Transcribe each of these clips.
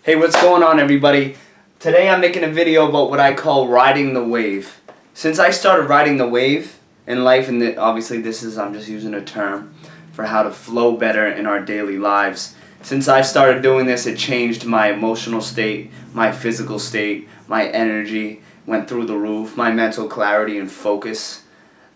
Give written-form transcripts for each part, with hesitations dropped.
Hey, what's going on, everybody? Today I'm making a video about what I call riding the wave. Since I started riding the wave in life, and obviously I'm just using a term for how to flow better in our daily lives. Since I started doing this, it changed my emotional state, my physical state, my energy went through the roof, my mental clarity and focus.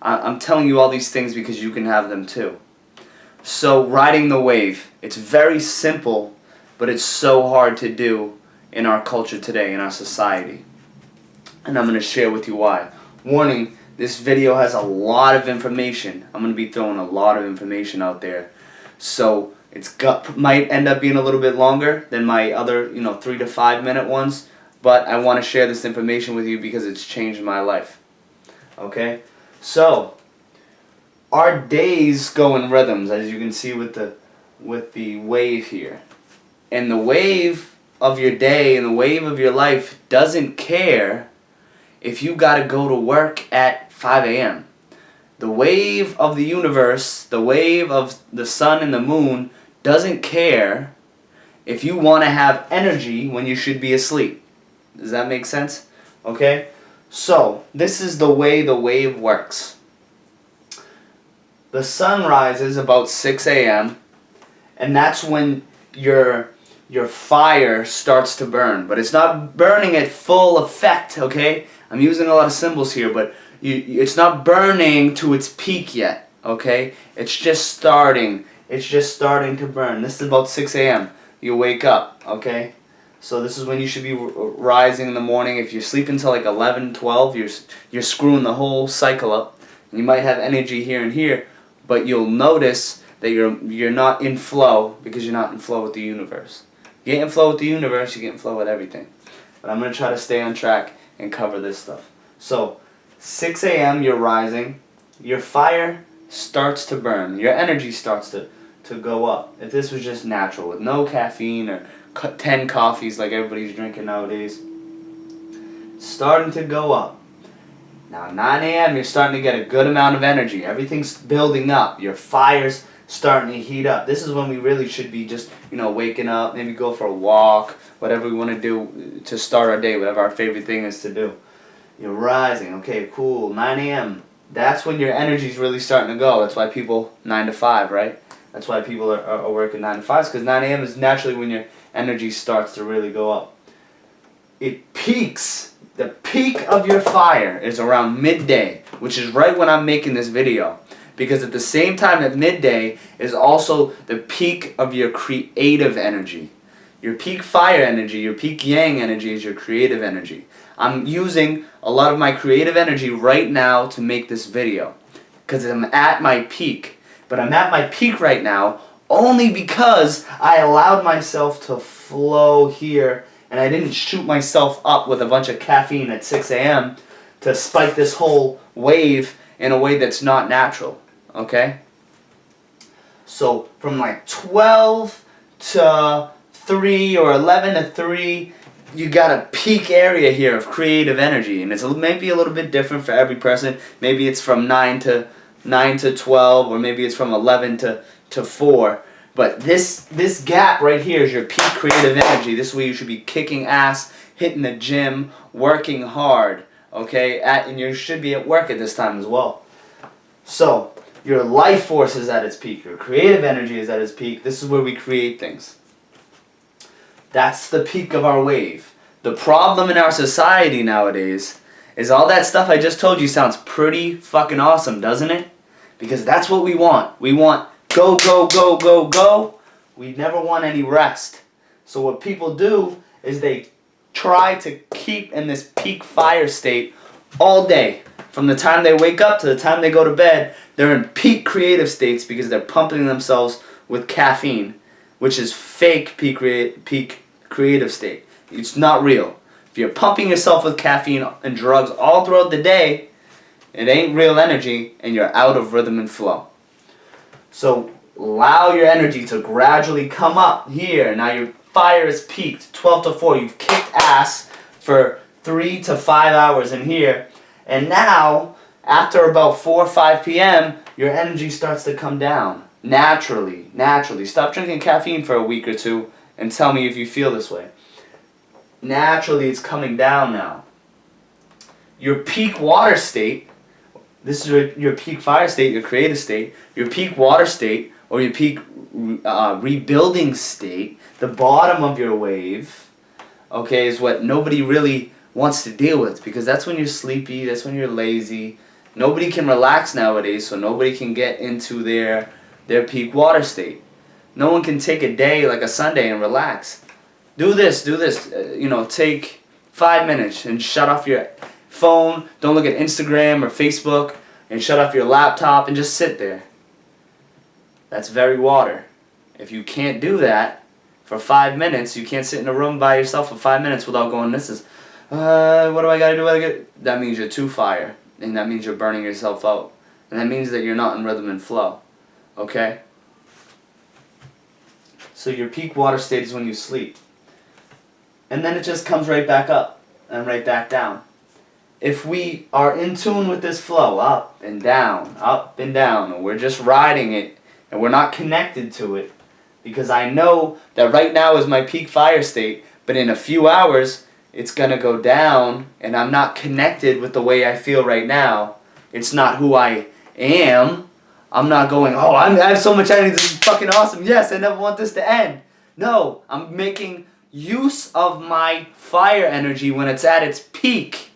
I'm telling you all these things because you can have them too. So riding the wave, it's very simple, but it's so hard to do in our culture today, in our society. And I'm going to share with you why. Warning, this video has a lot of information. I'm going to be throwing a lot of information out there. So might end up being a little bit longer than my other 3 to 5 minute ones. But I want to share this information with you because it's changed my life. Okay? So, our days go in rhythms, as you can see with the wave here. And the wave of your day and the wave of your life doesn't care if you got to go to work at 5 a.m. The wave of the universe, the wave of the sun and the moon doesn't care if you want to have energy when you should be asleep. Does that make sense? Okay? So, this is the way the wave works. The sun rises about 6 a.m. and that's when your fire starts to burn. But it's not burning at full effect, okay? I'm using a lot of symbols here, but it's not burning to its peak yet, okay? It's just starting. It's just starting to burn. This is about 6 a.m. You wake up, okay? So this is when you should be rising in the morning. If you sleep until like 11, 12, you're screwing the whole cycle up. And you might have energy here and here, but you'll notice that you're not in flow because you're not in flow with the universe. You get in flow with the universe, you get in flow with everything. But I'm going to try to stay on track and cover this stuff. So, 6 a.m. you're rising, your fire starts to burn, your energy starts to go up. If this was just natural, with no caffeine or 10 coffees like everybody's drinking nowadays, starting to go up. Now 9 a.m. you're starting to get a good amount of energy. Everything's building up. Your fire's starting to heat up. This is when we really should be just, waking up, maybe go for a walk, whatever we want to do to start our day, whatever our favorite thing is to do. You're rising. Okay, cool. 9 a.m. That's when your energy's really starting to go. That's why people 9 to 5, right? That's why people are working 9 to 5, because 9 a.m. is naturally when your energy starts to really go up. It peaks. The peak of your fire is around midday, which is right when I'm making this video. Because at the same time at midday is also the peak of your creative energy. Your peak fire energy, your peak yang energy is your creative energy. I'm using a lot of my creative energy right now to make this video. Because I'm at my peak. But I'm at my peak right now only because I allowed myself to flow here. And I didn't shoot myself up with a bunch of caffeine at 6 a.m. to spike this whole wave in a way that's not natural. Okay? So from like 12 to 3 or 11 to 3, you got a peak area here of creative energy. And it's maybe a little bit different for every person. Maybe it's from 9 to 12, or maybe it's from 11 to 4. But this gap right here is your peak creative energy. This is where you should be kicking ass, hitting the gym, working hard, okay? And you should be at work at this time as well. So, your life force is at its peak. Your creative energy is at its peak. This is where we create things. That's the peak of our wave. The problem in our society nowadays is all that stuff I just told you sounds pretty fucking awesome, doesn't it? Because that's what we want. We want go, go, go, go, go. We never want any rest. So what people do is they try to keep in this peak fire state all day. From the time they wake up to the time they go to bed, they're in peak creative states because they're pumping themselves with caffeine, which is fake peak creative state. It's not real. If you're pumping yourself with caffeine and drugs all throughout the day, it ain't real energy and you're out of rhythm and flow. So allow your energy to gradually come up here. Now your fire is peaked, 12 to 4. You've kicked ass for 3 to 5 hours in here. And now, after about 4 or 5 p.m., your energy starts to come down. Naturally. Stop drinking caffeine for a week or two and tell me if you feel this way. naturally it's coming down now. Your peak water state, this is your peak fire state, your creative state, your peak water state, or your peak rebuilding state, the bottom of your wave, okay, is what nobody really wants to deal with, because that's when you're sleepy, that's when you're lazy. Nobody can relax nowadays, so nobody can get into their peak water state. No one can take a day like a Sunday and relax. Do this, take 5 minutes and shut off your phone, don't look at Instagram or Facebook, and shut off your laptop and just sit there. That's very water. If you can't do that for 5 minutes, you can't sit in a room by yourself for 5 minutes without going, what do I gotta do? That means you're too fire, and that means you're burning yourself out. And that means that you're not in rhythm and flow. Okay? So your peak water state is when you sleep. And then it just comes right back up and right back down. If we are in tune with this flow, up and down, and we're just riding it, and we're not connected to it, because I know that right now is my peak fire state, but in a few hours, it's going to go down, and I'm not connected with the way I feel right now. It's not who I am. I'm not going, I have so much energy, this is fucking awesome, yes, I never want this to end. No, I'm making use of my fire energy when it's at its peak,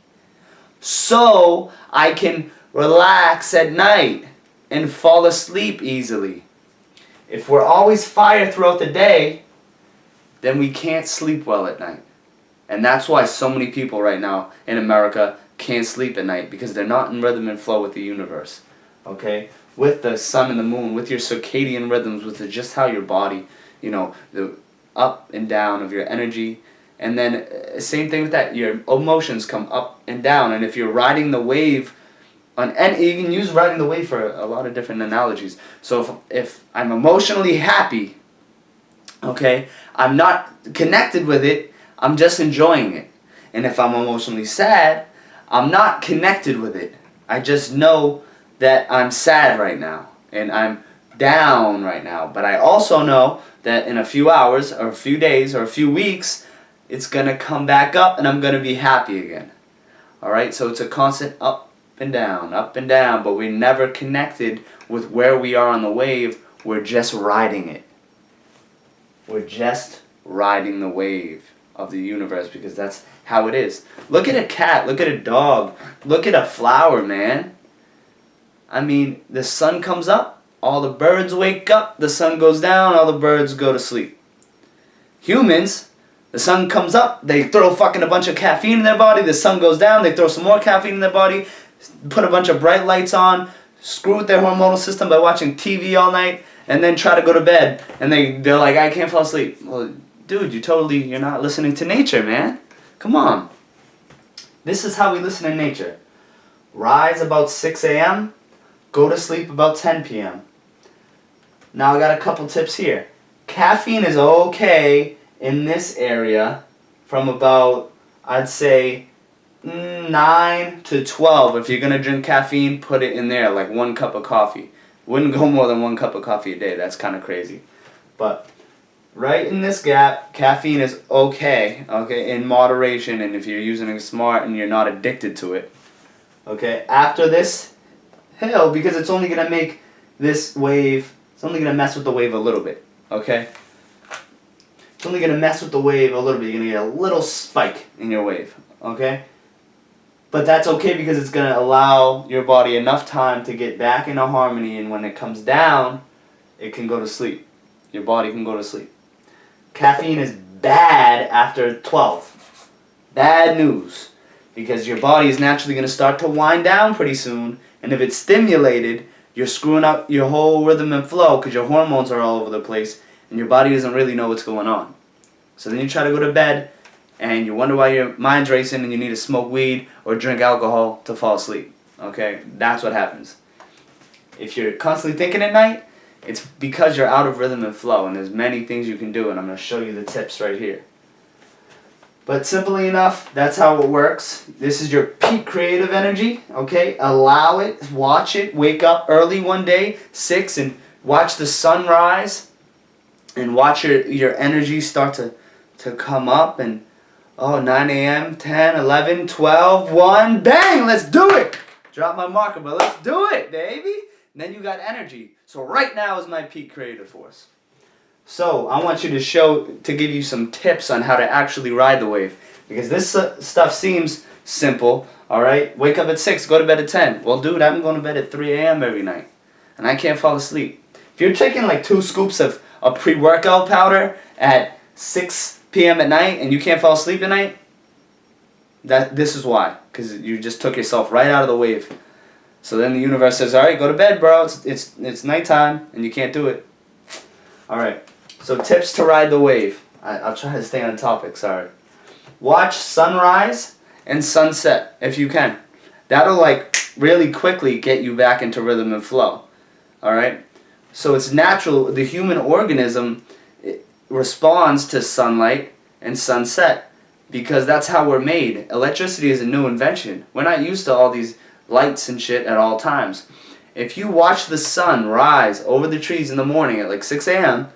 so I can relax at night and fall asleep easily. If we're always fire throughout the day, then we can't sleep well at night. And that's why so many people right now in America can't sleep at night, because they're not in rhythm and flow with the universe. Okay? With the sun and the moon, with your circadian rhythms, with just how your body, the up and down of your energy. And then same thing with that, your emotions come up and down. And if you're riding the wave, and you can use riding the wave for a lot of different analogies. So if I'm emotionally happy, okay, I'm not connected with it, I'm just enjoying it. And if I'm emotionally sad, I'm not connected with it. I just know that I'm sad right now, and I'm down right now. But I also know that in a few hours, or a few days, or a few weeks, it's going to come back up, and I'm going to be happy again. Alright, so it's a constant up and down, but we're never connected with where we are on the wave. We're just riding it. We're just riding the wave of the universe, because that's how it is. Look at a cat, look at a dog, look at a flower, man. I mean, the sun comes up, all the birds wake up, the sun goes down, all the birds go to sleep. Humans, the sun comes up, they throw fucking a bunch of caffeine in their body, the sun goes down, they throw some more caffeine in their body, put a bunch of bright lights on, screw with their hormonal system by watching TV all night, and then try to go to bed, and they're like, I can't fall asleep. Well, dude, you're not listening to nature, man. Come on. This is how we listen to nature. Rise about 6 a.m., go to sleep about 10 p.m. Now I got a couple tips here. Caffeine is okay in this area from about, I'd say, 9 to 12. If you're going to drink caffeine, put it in there, like 1 cup of coffee. Wouldn't go more than 1 cup of coffee a day. That's kind of crazy. But right in this gap, caffeine is okay, in moderation, and if you're using it smart and you're not addicted to it. Okay, after this, hell, because it's only going to make this wave, it's only going to mess with the wave a little bit, okay? It's only going to mess with the wave a little bit. You're going to get a little spike in your wave, okay? But that's okay, because it's going to allow your body enough time to get back into harmony, and when it comes down, it can go to sleep. Your body can go to sleep. Caffeine is bad after 12. Bad news. Because your body is naturally going to start to wind down pretty soon, and if it's stimulated, you're screwing up your whole rhythm and flow, because your hormones are all over the place, and your body doesn't really know what's going on. So then you try to go to bed, and you wonder why your mind's racing, and you need to smoke weed or drink alcohol to fall asleep. Okay? That's what happens. If you're constantly thinking at night, it's because you're out of rhythm and flow, and there's many things you can do, and I'm going to show you the tips right here. But simply enough, that's how it works. This is your peak creative energy, okay? Allow it, watch it, wake up early one day, 6, and watch the sunrise, and watch your energy start to come up, and Oh, 9 a.m., 10, 11, 12, 1, bang, let's do it. Drop my marker, but let's do it, baby. And then you got energy. So right now is my peak creative force. So I want you to give you some tips on how to actually ride the wave. Because this stuff seems simple, all right? Wake up at 6, go to bed at 10. Well, dude, I'm going to bed at 3 a.m. every night. And I can't fall asleep. If you're taking like 2 scoops of pre-workout powder at 6 p.m. at night and you can't fall asleep at night, this is why. Because you just took yourself right out of the wave. So then the universe says, all right, go to bed, bro. It's nighttime and you can't do it. All right. So tips to ride the wave. I'll try to stay on topic, sorry. Watch sunrise and sunset if you can. That'll like really quickly get you back into rhythm and flow. All right? So it's natural. The human organism responds to sunlight and sunset because that's how we're made. Electricity is a new invention. We're not used to all these lights and shit at all times. If you watch the sun rise over the trees in the morning at like 6 a.m.,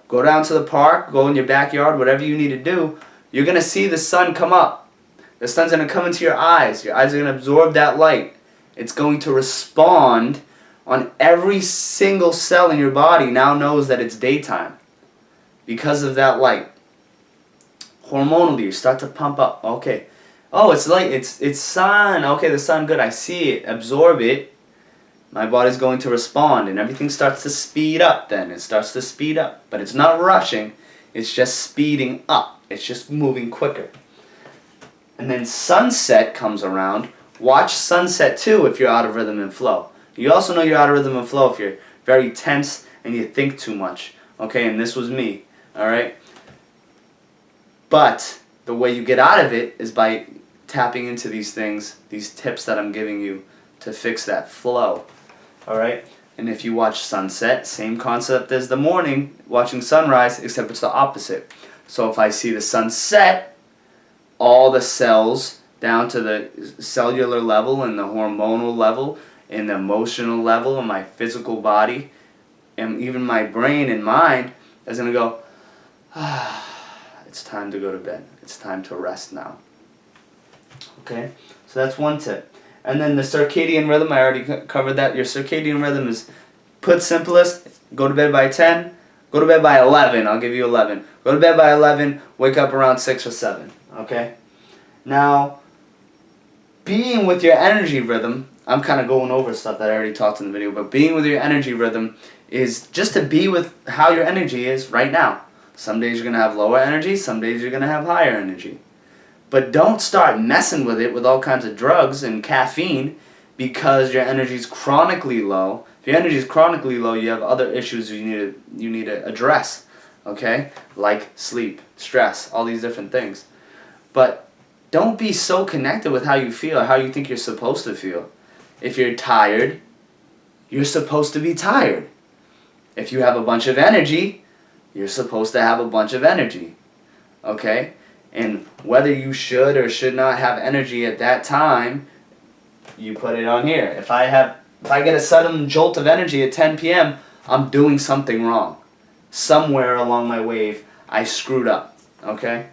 go down to the park, go in your backyard, whatever you need to do, you're going to see the sun come up. The sun's going to come into your eyes. Your eyes are going to absorb that light. It's going to respond on every single cell in your body now knows that it's daytime because of that light. Hormonally, you start to pump up. Okay. Oh, it's light. It's sun. Okay, the sun, good. I see it. Absorb it. My body's going to respond, and everything starts to speed up then. It starts to speed up. But it's not rushing. It's just speeding up. It's just moving quicker. And then sunset comes around. Watch sunset too if you're out of rhythm and flow. You also know you're out of rhythm and flow if you're very tense and you think too much. Okay, and this was me. Alright? But the way you get out of it is by tapping into these things, these tips that I'm giving you to fix that flow. Alright? And if you watch sunset, same concept as the morning, watching sunrise, except it's the opposite. So if I see the sunset, all the cells down to the cellular level and the hormonal level and the emotional level of my physical body and even my brain and mind is going to go, it's time to go to bed. It's time to rest now. Okay? So that's one tip. And then the circadian rhythm, I already covered that. Your circadian rhythm is, put simplest, go to bed by 10, go to bed by 11. I'll give you 11. Go to bed by 11, wake up around 6 or 7. Okay? Now, being with your energy rhythm, I'm kind of going over stuff that I already talked in the video, but being with your energy rhythm is just to be with how your energy is right now. Some days you're going to have lower energy, some days you're going to have higher energy. But don't start messing with it with all kinds of drugs and caffeine because your energy is chronically low. If your energy is chronically low, you have other issues you need to address, okay? Like sleep, stress, all these different things. But don't be so connected with how you feel or how you think you're supposed to feel. If you're tired, you're supposed to be tired. If you have a bunch of energy, you're supposed to have a bunch of energy, okay? And whether you should or should not have energy at that time, you put it on here. If I get a sudden jolt of energy at 10 p.m., I'm doing something wrong. Somewhere along my wave, I screwed up, okay?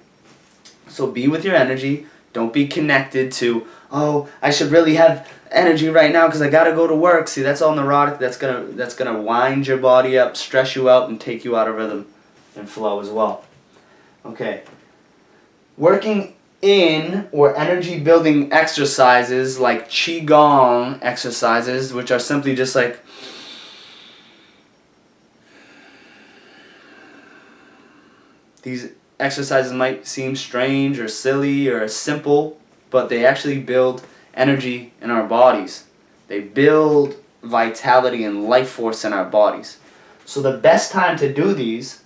So be with your energy. Don't be connected to, oh, I should really have energy right now because I got to go to work. See, that's all neurotic. That's gonna wind your body up, stress you out, and take you out of rhythm and flow as well. Okay. Working in or energy building exercises like Qigong exercises, which are simply just like these exercises might seem strange or silly or simple, but they actually build energy in our bodies. They build vitality and life force in our bodies. So the best time to do these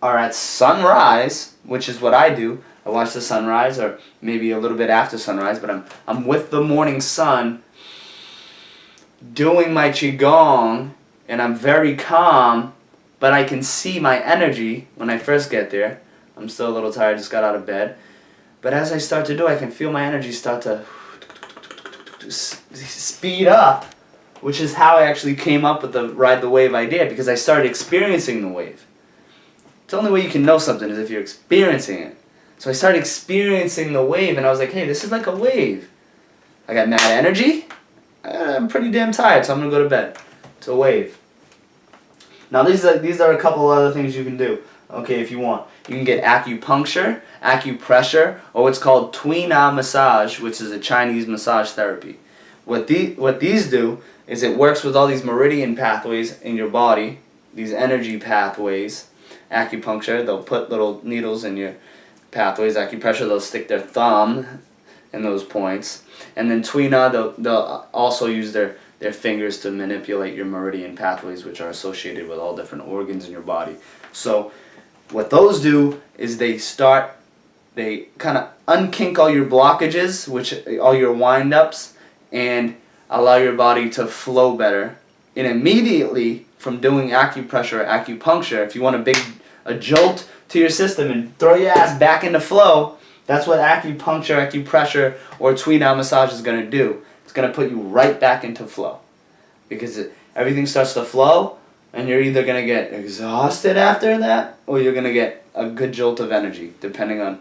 are at sunrise, which is what I do. I watch the sunrise, or maybe a little bit after sunrise, but I'm with the morning sun doing my Qigong, and I'm very calm, but I can see my energy when I first get there. I'm still a little tired, just got out of bed. But as I start to do, I can feel my energy start to speed up, which is how I actually came up with the ride the wave idea, because I started experiencing the wave. The only way you can know something is if you're experiencing it. So I started experiencing the wave, and I was like, hey, this is like a wave. I got mad energy. I'm pretty damn tired, so I'm gonna go to bed. It's a wave. Now these are a couple other things you can do. Okay, if you want, you can get acupuncture, acupressure, or what's called Tui Na massage, which is a Chinese massage therapy. What these do is it works with all these meridian pathways in your body, these energy pathways. Acupuncture, they'll put little needles in your pathways. Acupressure, they'll stick their thumb in those points. And then Tui Na, they'll also use their fingers to manipulate your meridian pathways, which are associated with all different organs in your body. So what those do is they kind of unkink all your blockages, all your wind-ups, and allow your body to flow better. And immediately from doing acupressure or acupuncture, if you want a jolt to your system and throw your ass back into flow, that's what acupuncture, acupressure, or Tui Na massage is going to do. It's going to put you right back into flow. Because everything starts to flow, and you're either going to get exhausted after that, or you're going to get a good jolt of energy, depending on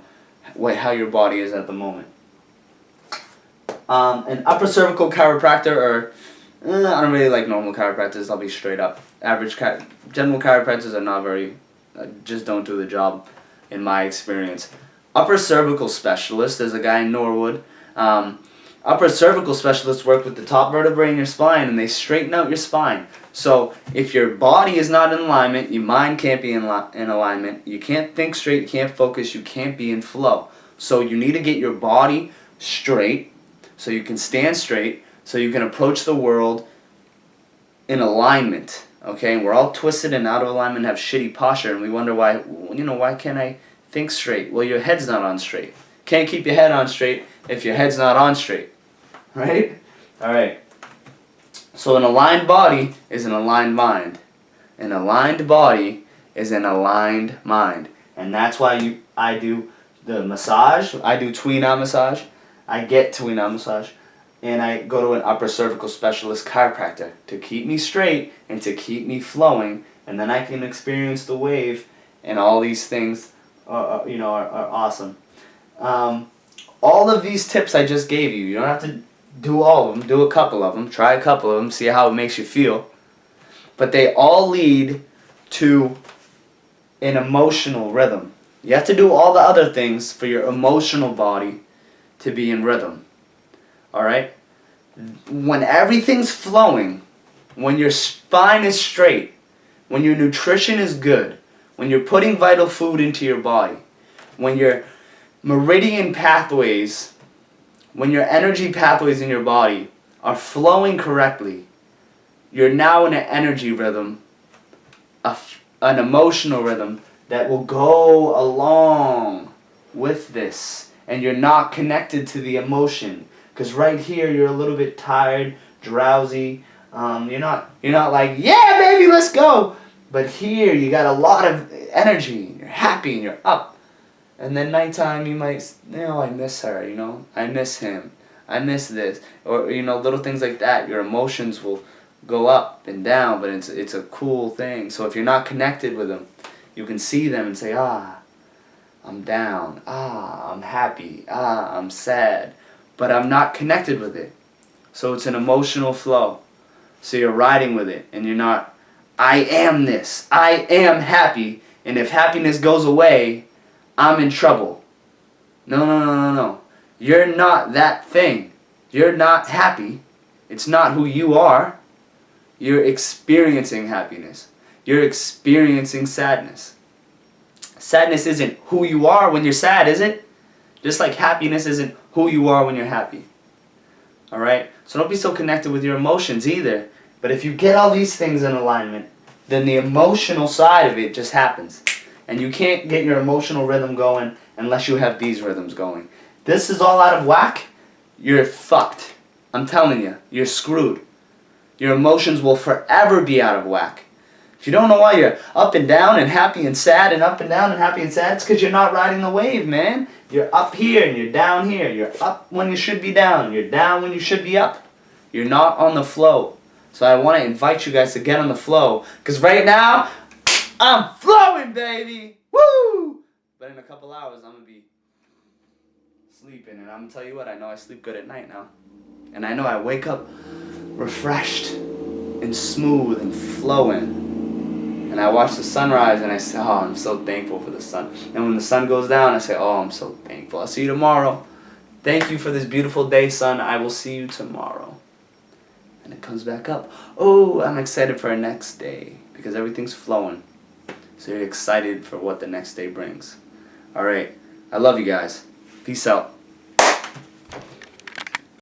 how your body is at the moment. An upper cervical chiropractor, or I don't really like normal chiropractors, I'll be straight up. General chiropractors are not very, just don't do the job, in my experience. Upper cervical specialist, there's a guy in Norwood. Upper cervical specialists work with the top vertebrae in your spine, and they straighten out your spine. So if your body is not in alignment, your mind can't be in alignment, you can't think straight, you can't focus, you can't be in flow. So you need to get your body straight, so you can stand straight, so you can approach the world in alignment. Okay, and we're all twisted and out of alignment, have shitty posture, and we wonder why can't I think straight? Well, your head's not on straight. Can't keep your head on straight if your head's not on straight. Right? Alright. So an aligned body is an aligned mind. An aligned body is an aligned mind. And that's why I do the massage. I do Tui Na massage. I get Tui Na massage. And I go to an upper cervical specialist chiropractor to keep me straight and to keep me flowing. And then I can experience the wave, and all these things are awesome. All of these tips I just gave you don't have to do all of them. Do a couple of them. Try a couple of them. See how it makes you feel. But they all lead to an emotional rhythm. You have to do all the other things for your emotional body to be in rhythm. Alright? When everything's flowing, when your spine is straight, when your nutrition is good, when you're putting vital food into your body, when your meridian pathways, when your energy pathways in your body are flowing correctly, you're now in an energy rhythm, an emotional rhythm that will go along with this, and you're not connected to the emotion. Because right here you're a little bit tired, drowsy. You're not like, yeah, baby, let's go. But here you got a lot of energy. You're happy and you're up. And then nighttime you might, I miss her. I miss him. I miss this. Or little things like that. Your emotions will go up and down, but it's a cool thing. So if you're not connected with them, you can see them and say, I'm down. I'm happy. I'm sad. But I'm not connected with it. So it's an emotional flow. So you're riding with it, and you're not, I am this. I am happy, and if happiness goes away, I'm in trouble. No. You're not that thing. You're not happy. It's not who you are. You're experiencing happiness. You're experiencing sadness. Sadness isn't who you are when you're sad, is it? Just like happiness isn't who you are when you're happy. Alright? So don't be so connected with your emotions either. But if you get all these things in alignment, then the emotional side of it just happens. And you can't get your emotional rhythm going unless you have these rhythms going. This is all out of whack, you're fucked. I'm telling you, you're screwed. Your emotions will forever be out of whack. If you don't know why you're up and down and happy and sad and up and down and happy and sad, it's because you're not riding the wave, man. You're up here and you're down here. You're up when you should be down. You're down when you should be up. You're not on the flow. So I want to invite you guys to get on the flow. Because right now, I'm flowing, baby. Woo! But in a couple hours, I'm going to be sleeping, and I'm gonna tell you what, I know I sleep good at night now. And I know I wake up refreshed and smooth and flowing. And I watch the sunrise and I say, oh, I'm so thankful for the sun. And when the sun goes down, I say, oh, I'm so thankful. I'll see you tomorrow. Thank you for this beautiful day, sun. I will see you tomorrow. And it comes back up. Oh, I'm excited for our next day because everything's flowing. So you're excited for what the next day brings. All right. I love you guys. Peace out.